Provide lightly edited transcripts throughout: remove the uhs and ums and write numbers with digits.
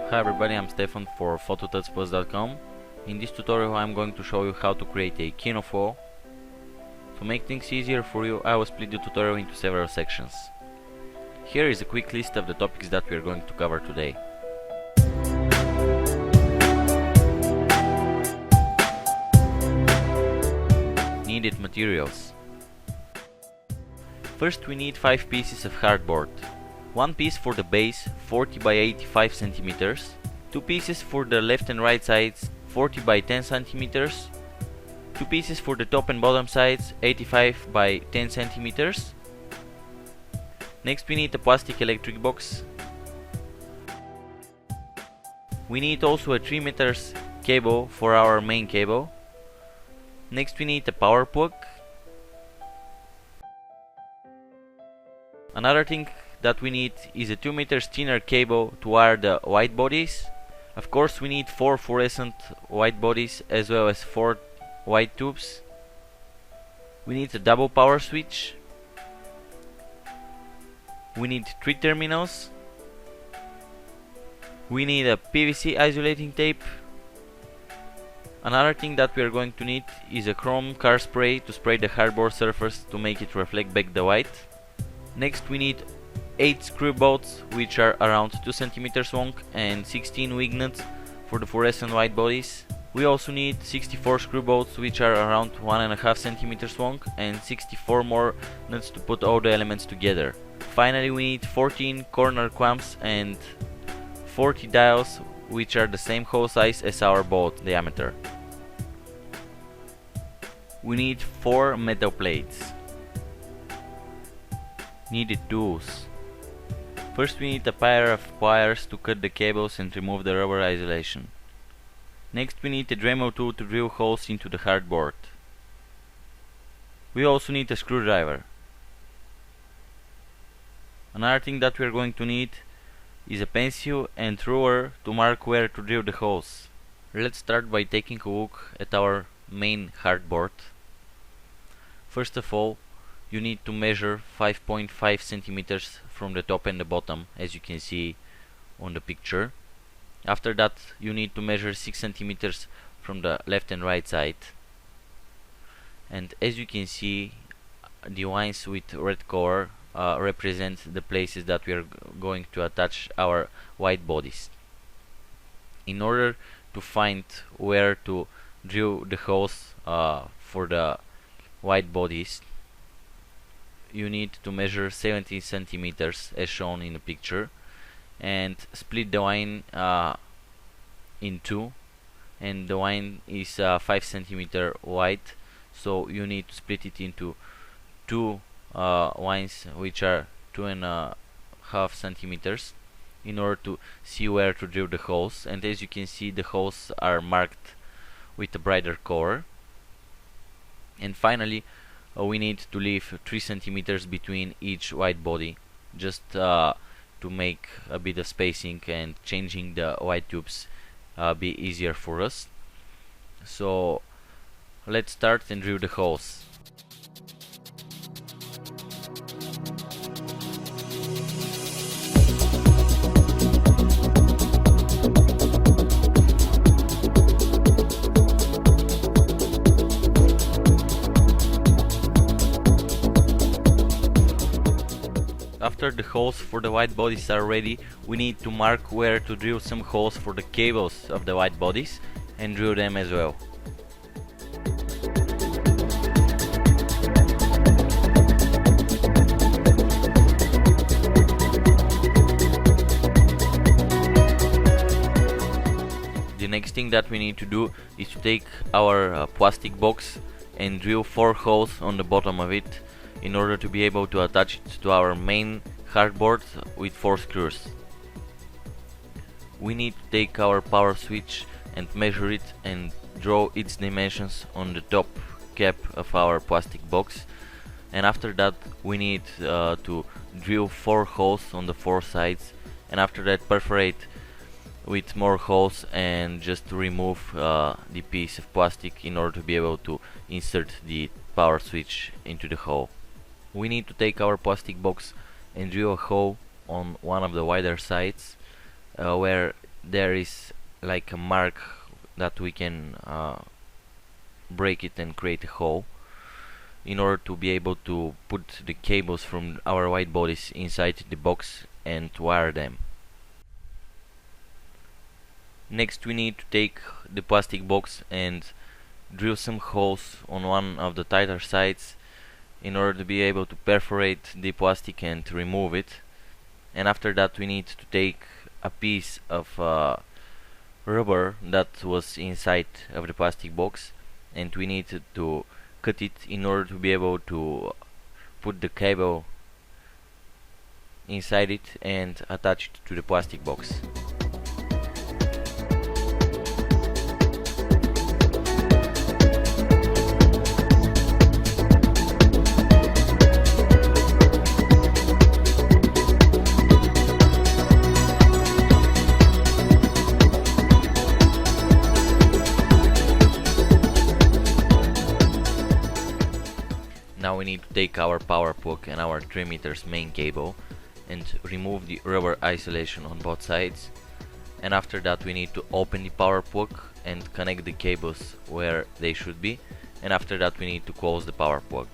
Hi everybody, I'm Stefan for phototouchpost.com. In this tutorial I'm going to show you how to create a Kino Flo. To make things easier for you, I will split the tutorial into several sections. Here is a quick list of the topics that we are going to cover today. Needed materials. First we need 5 pieces of hardboard. 1 piece for the base, 40 by 85 centimeters. 2 pieces for the left and right sides, 40 by 10 centimeters. 2 pieces for the top and bottom sides, 85 by 10 centimeters. Next we need a plastic electric box. We need also a 3 meters cable for our main cable. Next we need a Powerbook. Another thing that we need is a 2 meters thinner cable to wire the white bodies. Of course we need 4 fluorescent white bodies as well as 4 white tubes. We need a double power switch. We need 3 terminals. We need a PVC isolating tape. Another thing that we are going to need is a chrome car spray to spray the hardboard surface to make it reflect back the white. Next we need 8 screw bolts which are around 2 cm long and 16 wig nuts for the fluorescent white bodies. We also need 64 screw bolts which are around 1.5 cm long and 64 more nuts to put all the elements together. Finally we need 14 corner clamps and 40 dials which are the same hole size as our bolt diameter. We need 4 metal plates. Needed tools. First we need a pair of pliers to cut the cables and remove the rubber isolation. Next we need a Dremel tool to drill holes into the hardboard. We also need a screwdriver. Another thing that we are going to need is a pencil and ruler to mark where to drill the holes. Let's start by taking a look at our main hardboard. First of all, you need to measure 5.5 centimeters from the top and the bottom, as you can see on the picture. After that you need to measure 6 centimeters from the left and right side. And as you can see, the lines with red color represent the places that we are going to attach our white bodies. In order to find where to drill the holes for the white bodies, you need to measure 17 centimeters as shown in the picture and split the line in two, and the line is 5 centimeter wide, so you need to split it into two lines which are 2.5 centimeters in order to see where to drill the holes. And as you can see, the holes are marked with a brighter color. And finally we need to leave 3 centimeters between each white body, just to make a bit of spacing and changing the white tubes be easier for us. So let's start and drill the holes. After the holes for the white bodies are ready, we need to mark where to drill some holes for the cables of the white bodies and drill them as well. The next thing that we need to do is to take our plastic box and drill 4 holes on the bottom of it in order to be able to attach it to our main hardboard with 4 screws. We need to take our power switch and measure it and draw its dimensions on the top cap of our plastic box, and after that we need to drill 4 holes on the 4 sides, and after that perforate with more holes and just remove the piece of plastic in order to be able to insert the power switch into the hole. We need to take our plastic box and drill a hole on one of the wider sides where there is like a mark that we can break it and create a hole in order to be able to put the cables from our white bodies inside the box and wire them. Next we need to take the plastic box and drill some holes on one of the tighter sides in order to be able to perforate the plastic and remove it. And after that we need to take a piece of rubber that was inside of the plastic box, and we need to cut it in order to be able to put the cable inside it and attach it to the plastic box. Now we need to take our Powerbook and our 3 meters main cable and remove the rubber isolation on both sides, and after that we need to open the Powerbook and connect the cables where they should be, and after that we need to close the Powerbook.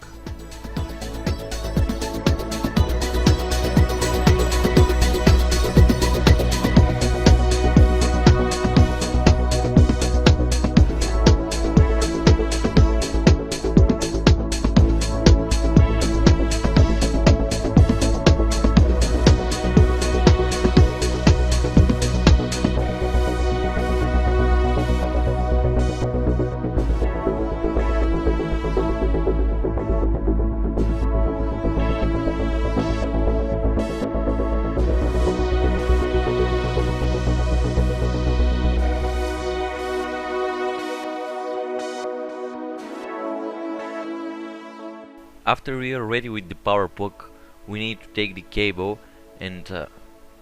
After we are ready with the Powerbook, we need to take the cable and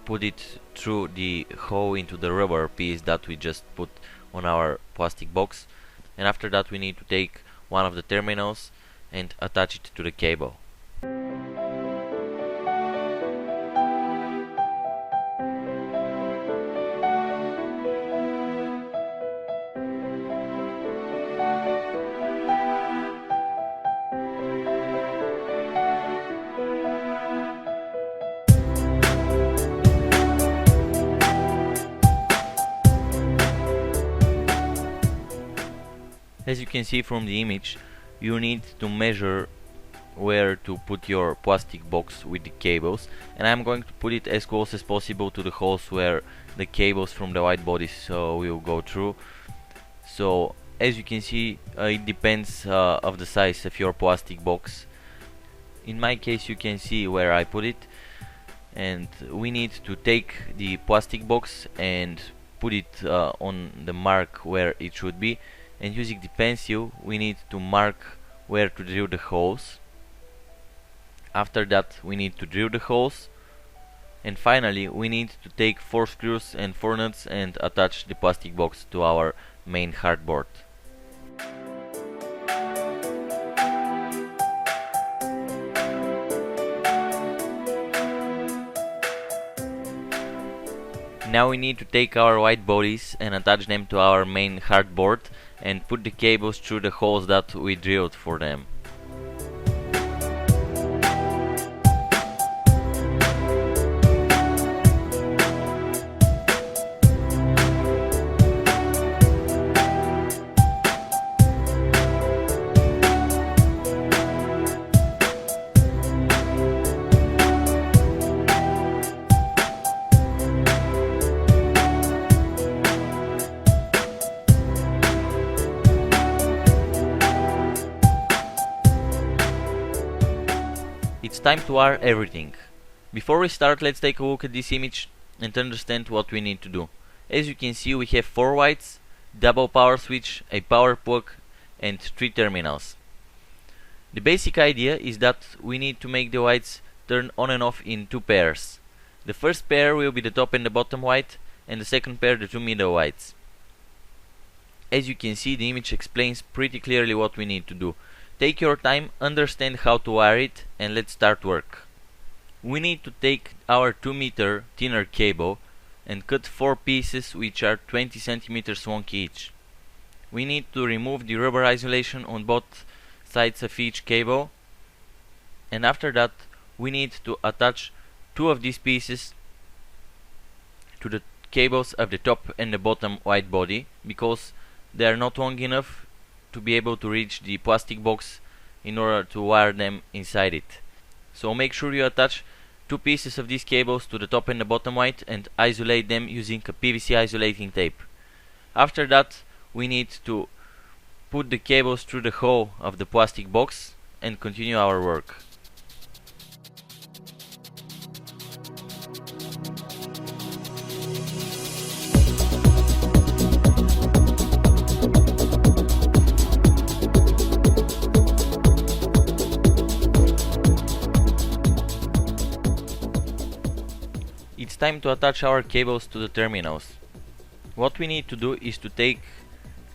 put it through the hole into the rubber piece that we just put on our plastic box, and after that we need to take one of the terminals and attach it to the cable. As you can see from the image, you need to measure where to put your plastic box with the cables, and I'm going to put it as close as possible to the holes where the cables from the white bodies will go through. So as you can see, it depends of the size of your plastic box. In my case you can see where I put it, and we need to take the plastic box and put it on the mark where it should be, and using the pencil we need to mark where to drill the holes. After that we need to drill the holes, and finally we need to take 4 screws and 4 nuts and attach the plastic box to our main hardboard. Now we need to take our white bodies and attach them to our main hardboard and put the cables through the holes that we drilled for them. It's time to wire everything. Before we start, let's take a look at this image and understand what we need to do. As you can see, we have 4 whites, double power switch, a power plug and 3 terminals. The basic idea is that we need to make the whites turn on and off in 2 pairs. The first pair will be the top and the bottom white, and the second pair the 2 middle whites. As you can see, the image explains pretty clearly what we need to do. Take your time, understand how to wire it, and let's start work. We need to take our 2 meter thinner cable, and cut 4 pieces which are 20 centimeters long each. We need to remove the rubber isolation on both sides of each cable, and after that we need to attach 2 of these pieces to the cables of the top and the bottom white body, because they are not long enough to be able to reach the plastic box in order to wire them inside it. So make sure you attach 2 pieces of these cables to the top and the bottom white and isolate them using a PVC isolating tape. After that we need to put the cables through the hole of the plastic box and continue our work. It's time to attach our cables to the terminals. What we need to do is to take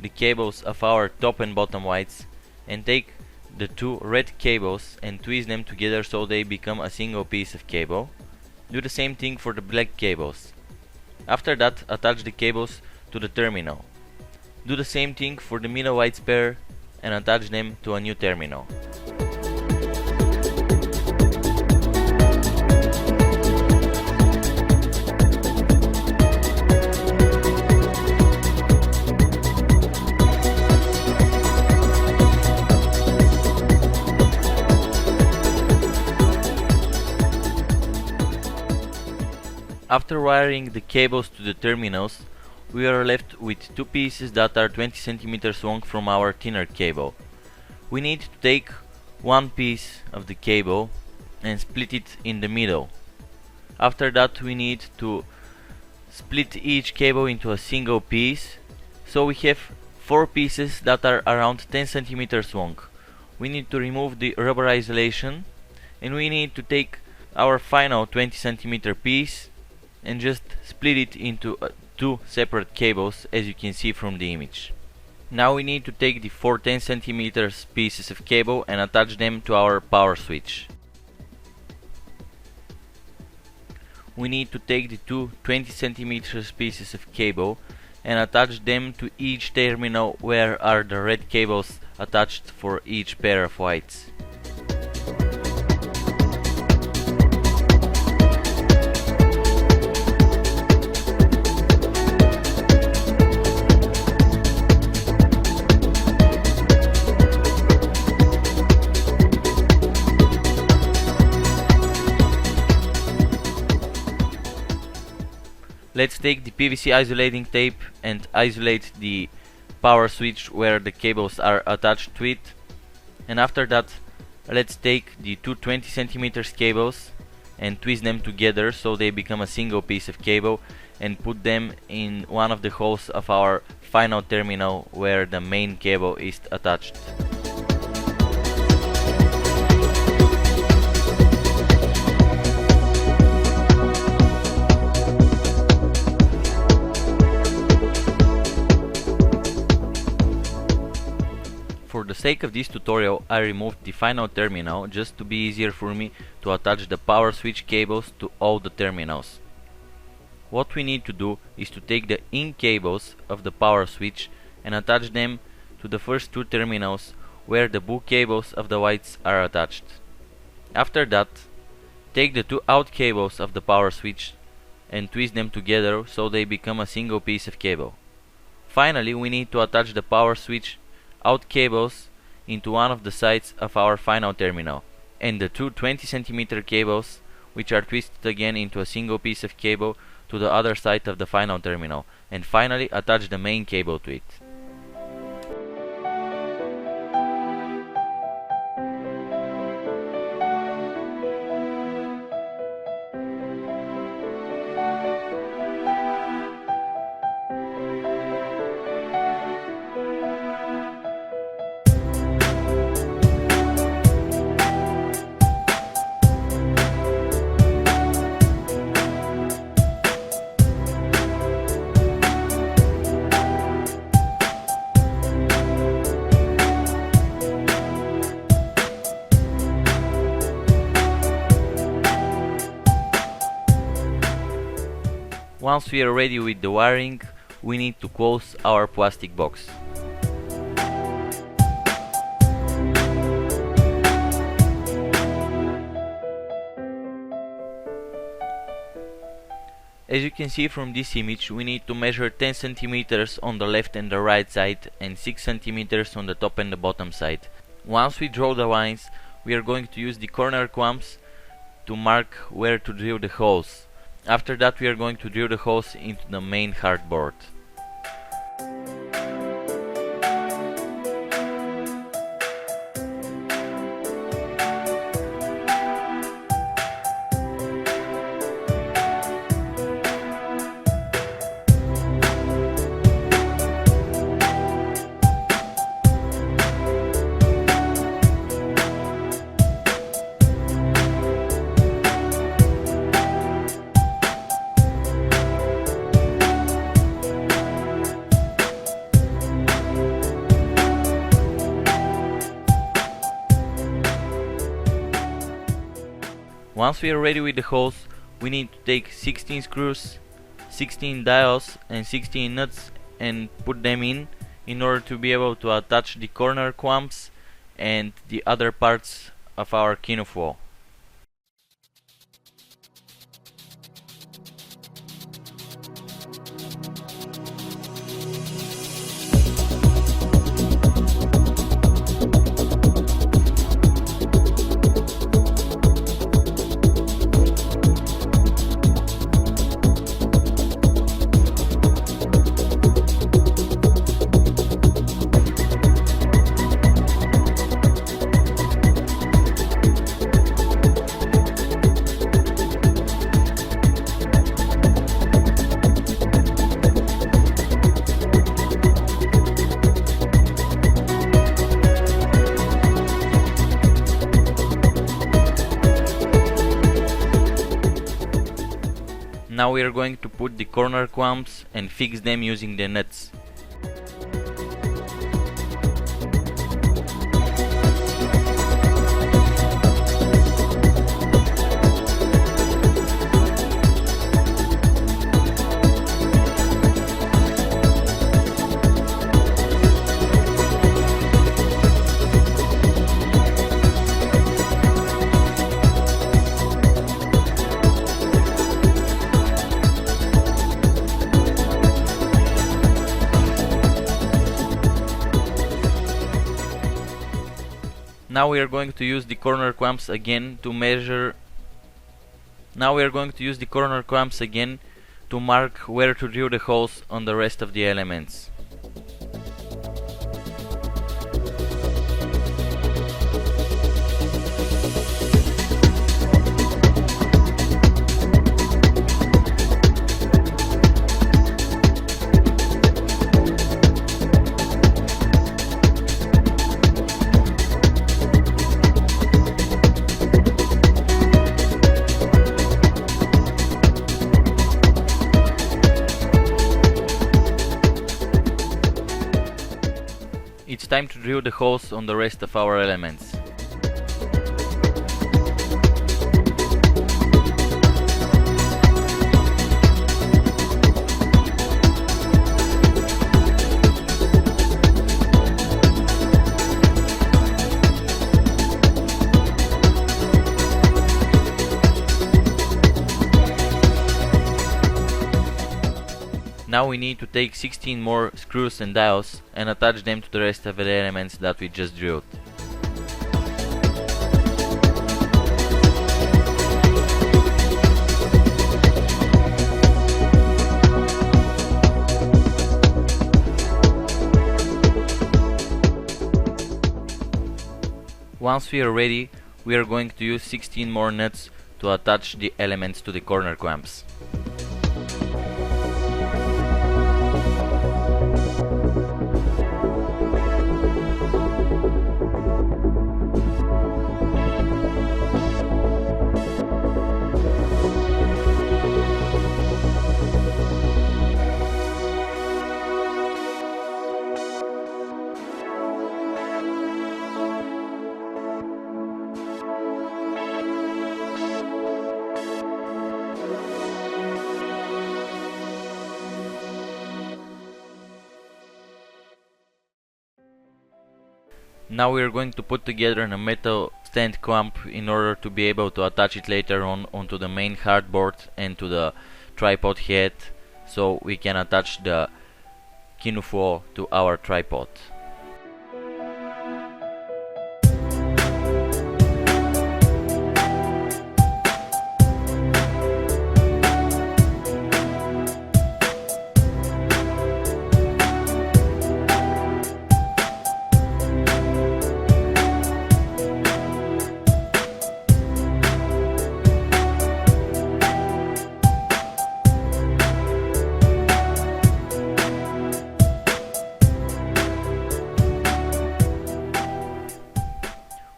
the cables of our top and bottom whites and take the 2 red cables and twist them together so they become a single piece of cable. Do the same thing for the black cables. After that, attach the cables to the terminal. Do the same thing for the middle whites pair and attach them to a new terminal. After wiring the cables to the terminals, we are left with 2 pieces that are 20 centimeters long from our thinner cable. We need to take 1 piece of the cable and split it in the middle. After that we need to split each cable into a single piece, so we have 4 pieces that are around 10 centimeters long. We need to remove the rubber isolation, and we need to take our final 20 centimeter piece and just split it into 2 separate cables, as you can see from the image. Now we need to take the 4 10 centimeters pieces of cable and attach them to our power switch. We need to take the 2 20 centimeters pieces of cable and attach them to each terminal where are the red cables attached for each pair of whites. Let's take the PVC isolating tape and isolate the power switch where the cables are attached to it, and after that let's take the 2 20 centimeters cables and twist them together so they become a single piece of cable and put them in one of the holes of our final terminal where the main cable is attached. For the sake of this tutorial, I removed the final terminal just to be easier for me to attach the power switch cables to all the terminals. What we need to do is to take the in cables of the power switch and attach them to the first 2 terminals where the blue cables of the whites are attached. After that, take the 2 out cables of the power switch and twist them together so they become a single piece of cable. Finally, we need to attach the power switch out cables into one of the sides of our final terminal, and the 2 20 centimeter cables, which are twisted again into a single piece of cable, to the other side of the final terminal, and finally attach the main cable to it. Once we are ready with the wiring, we need to close our plastic box. As you can see from this image, we need to measure 10 centimeters on the left and the right side and 6 centimeters on the top and the bottom side. Once we draw the lines, we are going to use the corner clamps to mark where to drill the holes. After that, we are going to drill the holes into the main hardboard. Once we are ready with the holes, we need to take 16 screws, 16 dowels and 16 nuts and put them in order to be able to attach the corner clamps and the other parts of our Kino Flo. Now we are going to put the corner clamps and fix them using the nuts. Now we are going to use the corner clamps again to measure. Now we are going to use the corner clamps again to mark where to drill the holes on the rest of the elements. It's time to drill the holes on the rest of our elements. Now we need to take 16 more screws and dowels and attach them to the rest of the elements that we just drilled. Once we are ready, we are going to use 16 more nuts to attach the elements to the corner clamps. Now we are going to put together a metal stand clamp in order to be able to attach it later on onto the main hardboard and to the tripod head, so we can attach the Kino Flo to our tripod.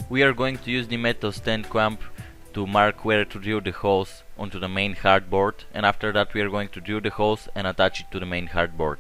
We are going to use the metal stand clamp to mark where to drill the holes onto the main hardboard, and after that we are going to drill the holes and attach it to the main hardboard.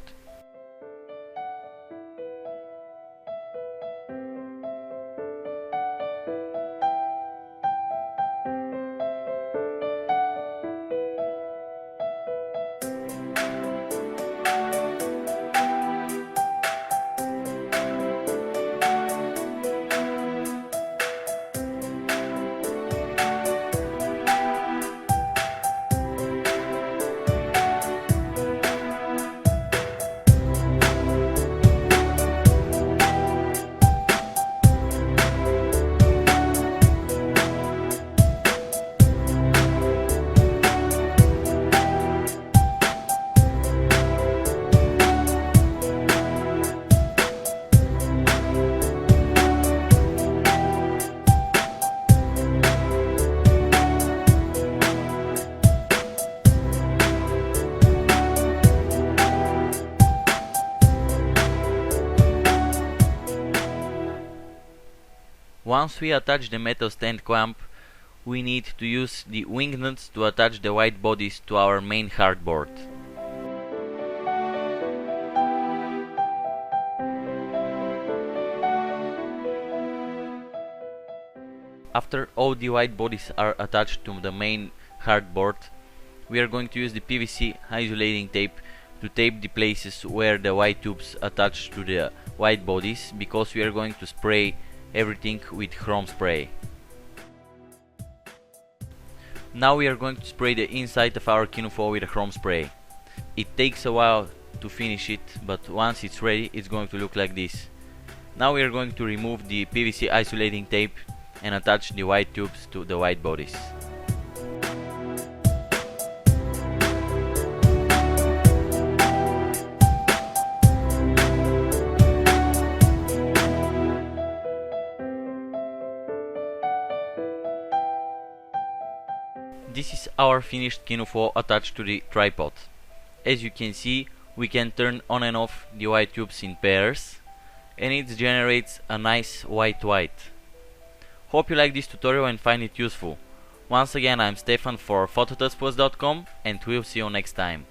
Once we attach the metal stand clamp, we need to use the wing nuts to attach the white bodies to our main hardboard. After all the white bodies are attached to the main hardboard, we are going to use the PVC isolating tape to tape the places where the white tubes attach to the white bodies, because we are going to spray everything with chrome spray. Now we are going to spray the inside of our Kino Flo with a chrome spray. It takes a while to finish it, but once it's ready it's going to look like this. Now we are going to remove the PVC isolating tape and attach the white tubes to the white bodies. This is our finished Kino Flo attached to the tripod. As you can see, we can turn on and off the white tubes in pairs, and it generates a nice white. Hope you like this tutorial and find it useful. Once again, I'm Stefan for phototouchplus.com, and we'll see you next time.